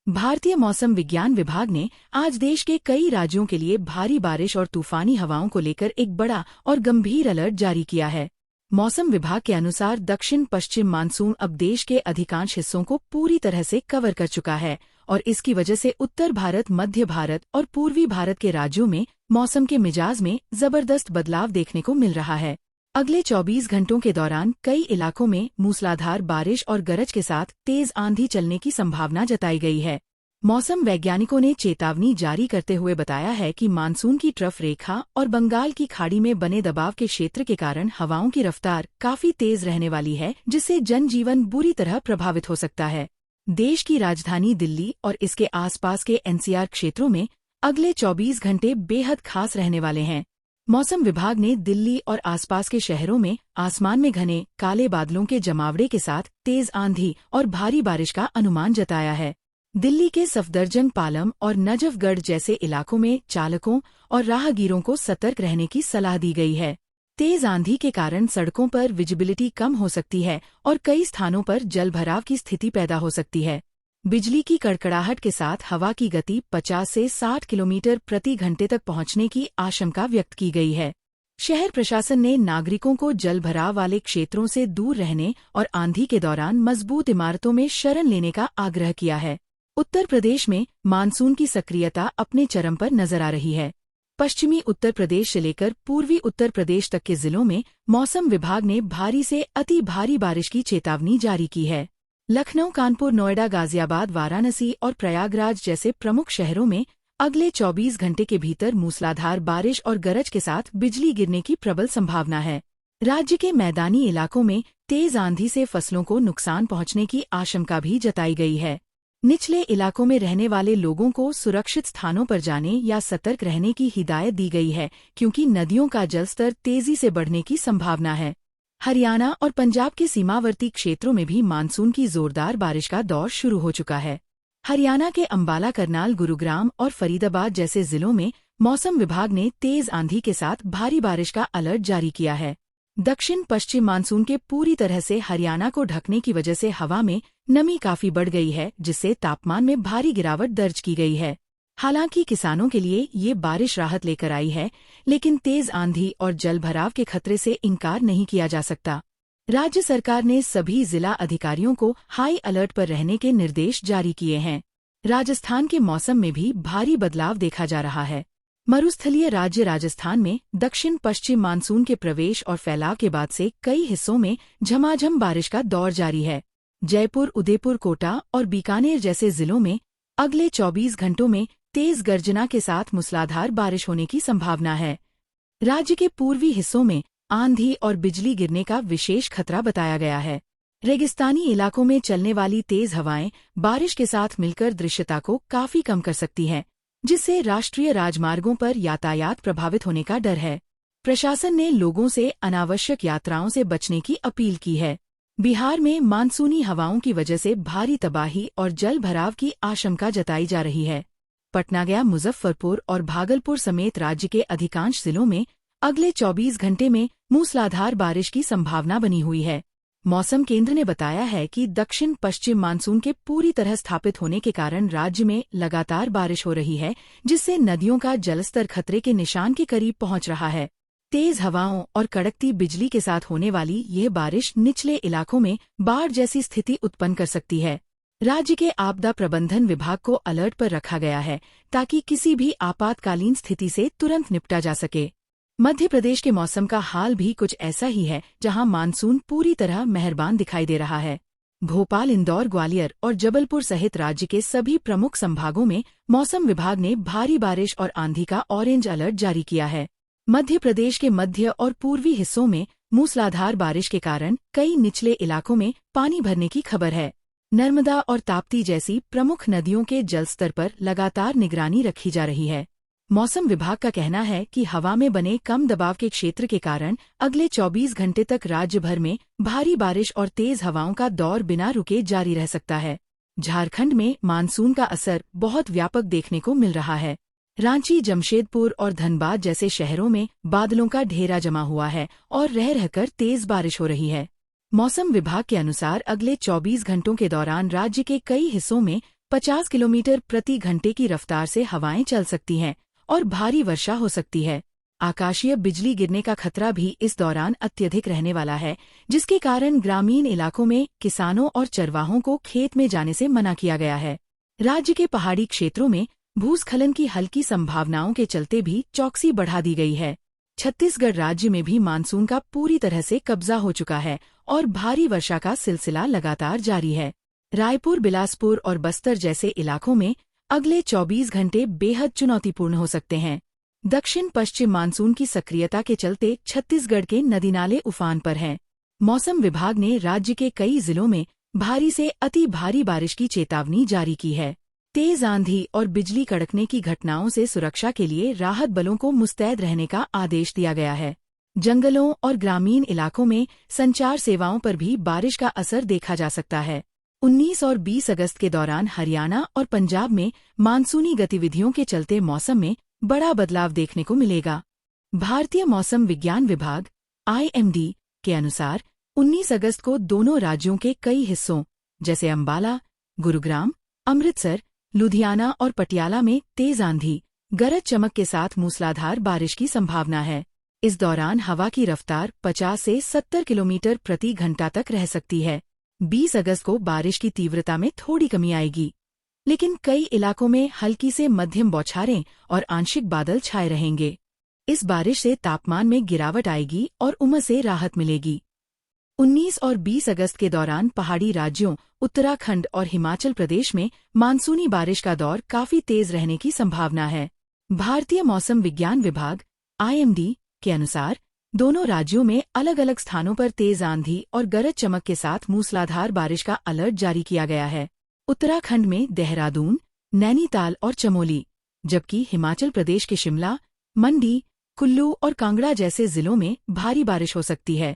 भारतीय मौसम विज्ञान विभाग ने आज देश के कई राज्यों के लिए भारी बारिश और तूफानी हवाओं को लेकर एक बड़ा और गंभीर अलर्ट जारी किया है। मौसम विभाग के अनुसार दक्षिण पश्चिम मानसून अब देश के अधिकांश हिस्सों को पूरी तरह से कवर कर चुका है और इसकी वजह से उत्तर भारत, मध्य भारत और पूर्वी भारत के राज्यों में मौसम के मिजाज में जबरदस्त बदलाव देखने को मिल रहा है। अगले 24 घंटों के दौरान कई इलाकों में मूसलाधार बारिश और गरज के साथ तेज आंधी चलने की संभावना जताई गई है। मौसम वैज्ञानिकों ने चेतावनी जारी करते हुए बताया है कि मानसून की ट्रफ रेखा और बंगाल की खाड़ी में बने दबाव के क्षेत्र के कारण हवाओं की रफ्तार काफी तेज रहने वाली है, जिससे जनजीवन बुरी तरह प्रभावित हो सकता है। देश की राजधानी दिल्ली और इसके आसपास के एनसीआर क्षेत्रों में अगले 24 घंटे बेहद खास रहने वाले हैं। मौसम विभाग ने दिल्ली और आसपास के शहरों में आसमान में घने काले बादलों के जमावड़े के साथ तेज आंधी और भारी बारिश का अनुमान जताया है। दिल्ली के सफदरजंग, पालम और नजफगढ़ जैसे इलाकों में चालकों और राहगीरों को सतर्क रहने की सलाह दी गई है। तेज आंधी के कारण सड़कों पर विजिबिलिटी कम हो सकती है और कई स्थानों पर जलभराव की स्थिति पैदा हो सकती है। बिजली की कड़कड़ाहट के साथ हवा की गति 50 से 60 किलोमीटर प्रति घंटे तक पहुंचने की आशंका व्यक्त की गई है। शहर प्रशासन ने नागरिकों को जलभराव वाले क्षेत्रों से दूर रहने और आंधी के दौरान मजबूत इमारतों में शरण लेने का आग्रह किया है। उत्तर प्रदेश में मानसून की सक्रियता अपने चरम पर नजर आ रही है। पश्चिमी उत्तर प्रदेश से लेकर पूर्वी उत्तर प्रदेश तक के जिलों में मौसम विभाग ने भारी से अति भारी बारिश की चेतावनी जारी की है। लखनऊ, कानपुर, नोएडा, गाजियाबाद, वाराणसी और प्रयागराज जैसे प्रमुख शहरों में अगले 24 घंटे के भीतर मूसलाधार बारिश और गरज के साथ बिजली गिरने की प्रबल संभावना है। राज्य के मैदानी इलाकों में तेज आंधी से फसलों को नुकसान पहुंचने की आशंका भी जताई गई है। निचले इलाकों में रहने वाले लोगों को सुरक्षित स्थानों पर जाने या सतर्क रहने की हिदायत दी गई है, क्योंकि नदियों का जलस्तर तेजी से बढ़ने की संभावना है। हरियाणा और पंजाब के सीमावर्ती क्षेत्रों में भी मानसून की जोरदार बारिश का दौर शुरू हो चुका है। हरियाणा के अंबाला, करनाल, गुरुग्राम और फरीदाबाद जैसे जिलों में मौसम विभाग ने तेज आंधी के साथ भारी बारिश का अलर्ट जारी किया है। दक्षिण पश्चिम मानसून के पूरी तरह से हरियाणा को ढकने की वजह से हवा में नमी काफी बढ़ गई है, जिससे तापमान में भारी गिरावट दर्ज की गई है। हालांकि किसानों के लिए ये बारिश राहत लेकर आई है, लेकिन तेज आंधी और जलभराव के खतरे से इनकार नहीं किया जा सकता। राज्य सरकार ने सभी जिला अधिकारियों को हाई अलर्ट पर रहने के निर्देश जारी किए हैं। राजस्थान के मौसम में भी भारी बदलाव देखा जा रहा है। मरुस्थलीय राज्य राजस्थान में दक्षिण पश्चिम मानसून के प्रवेश और फैलाव के बाद से कई हिस्सों में झमाझम बारिश का दौर जारी है। जयपुर, उदयपुर, कोटा और बीकानेर जैसे जिलों में अगले 24 घंटों में तेज गर्जना के साथ मूसलाधार बारिश होने की संभावना है। राज्य के पूर्वी हिस्सों में आंधी और बिजली गिरने का विशेष खतरा बताया गया है। रेगिस्तानी इलाकों में चलने वाली तेज हवाएं बारिश के साथ मिलकर दृश्यता को काफी कम कर सकती हैं, जिससे राष्ट्रीय राजमार्गों पर यातायात प्रभावित होने का डर है। प्रशासन ने लोगों से अनावश्यक यात्राओं से बचने की अपील की है। बिहार में मानसूनी हवाओं की वजह से भारी तबाही और जल भराव की आशंका जताई जा रही है। पटना, गया, मुजफ्फरपुर और भागलपुर समेत राज्य के अधिकांश जिलों में अगले 24 घंटे में मूसलाधार बारिश की संभावना बनी हुई है। मौसम केंद्र ने बताया है कि दक्षिण पश्चिम मानसून के पूरी तरह स्थापित होने के कारण राज्य में लगातार बारिश हो रही है, जिससे नदियों का जलस्तर खतरे के निशान के करीब पहुंच रहा है। तेज हवाओं और कड़कती बिजली के साथ होने वाली यह बारिश निचले इलाकों में बाढ़ जैसी स्थिति उत्पन्न कर सकती है। राज्य के आपदा प्रबंधन विभाग को अलर्ट पर रखा गया है, ताकि किसी भी आपातकालीन स्थिति से तुरंत निपटा जा सके। मध्य प्रदेश के मौसम का हाल भी कुछ ऐसा ही है, जहां मानसून पूरी तरह मेहरबान दिखाई दे रहा है। भोपाल, इंदौर, ग्वालियर और जबलपुर सहित राज्य के सभी प्रमुख संभागों में मौसम विभाग ने भारी बारिश और आंधी का ऑरेंज अलर्ट जारी किया है। मध्य प्रदेश के मध्य और पूर्वी हिस्सों में मूसलाधार बारिश के कारण कई निचले इलाकों में पानी भरने की खबर है। नर्मदा और ताप्ती जैसी प्रमुख नदियों के जलस्तर पर लगातार निगरानी रखी जा रही है। मौसम विभाग का कहना है कि हवा में बने कम दबाव के क्षेत्र के कारण अगले 24 घंटे तक राज्य भर में भारी बारिश और तेज हवाओं का दौर बिना रुके जारी रह सकता है। झारखंड में मानसून का असर बहुत व्यापक देखने को मिल रहा है। रांची, जमशेदपुर और धनबाद जैसे शहरों में बादलों का ढेरा जमा हुआ है और रह रहकर तेज बारिश हो रही है। मौसम विभाग के अनुसार अगले 24 घंटों के दौरान राज्य के कई हिस्सों में 50 किलोमीटर प्रति घंटे की रफ्तार से हवाएं चल सकती हैं और भारी वर्षा हो सकती है। आकाशीय बिजली गिरने का खतरा भी इस दौरान अत्यधिक रहने वाला है, जिसके कारण ग्रामीण इलाकों में किसानों और चरवाहों को खेत में जाने से मना किया गया है। राज्य के पहाड़ी क्षेत्रों में भूस्खलन की हल्की संभावनाओं के चलते भी चौकसी बढ़ा दी गई है। छत्तीसगढ़ राज्य में भी मानसून का पूरी तरह से कब्जा हो चुका है और भारी वर्षा का सिलसिला लगातार जारी है। रायपुर, बिलासपुर और बस्तर जैसे इलाकों में अगले 24 घंटे बेहद चुनौतीपूर्ण हो सकते हैं। दक्षिण पश्चिम मानसून की सक्रियता के चलते छत्तीसगढ़ के नदी नाले उफान पर हैं। मौसम विभाग ने राज्य के कई जिलों में भारी से अति भारी बारिश की चेतावनी जारी की है। तेज आंधी और बिजली कड़कने की घटनाओं से सुरक्षा के लिए राहत बलों को मुस्तैद रहने का आदेश दिया गया है। जंगलों और ग्रामीण इलाकों में संचार सेवाओं पर भी बारिश का असर देखा जा सकता है। 19 और 20 अगस्त के दौरान हरियाणा और पंजाब में मानसूनी गतिविधियों के चलते मौसम में बड़ा बदलाव देखने को मिलेगा। भारतीय मौसम विज्ञान विभाग (IMD) के अनुसार 19 अगस्त को दोनों राज्यों के कई हिस्सों जैसे अंबाला, गुरुग्राम, अमृतसर, लुधियाना और पटियाला में तेज आंधी, गरज चमक के साथ मूसलाधार बारिश की संभावना है। इस दौरान हवा की रफ्तार 50 से 70 किलोमीटर प्रति घंटा तक रह सकती है। 20 अगस्त को बारिश की तीव्रता में थोड़ी कमी आएगी, लेकिन कई इलाकों में हल्की से मध्यम बौछारें और आंशिक बादल छाए रहेंगे। इस बारिश से तापमान में गिरावट आएगी और उमस से राहत मिलेगी। 19 और 20 अगस्त के दौरान पहाड़ी राज्यों उत्तराखंड और हिमाचल प्रदेश में मानसूनी बारिश का दौर काफी तेज रहने की संभावना है। भारतीय मौसम विज्ञान विभाग (IMD) के अनुसार दोनों राज्यों में अलग अलग स्थानों पर तेज आंधी और गरज चमक के साथ मूसलाधार बारिश का अलर्ट जारी किया गया है। उत्तराखंड में देहरादून, नैनीताल और चमोली, जबकि हिमाचल प्रदेश के शिमला, मंडी, कुल्लू और कांगड़ा जैसे जिलों में भारी बारिश हो सकती है।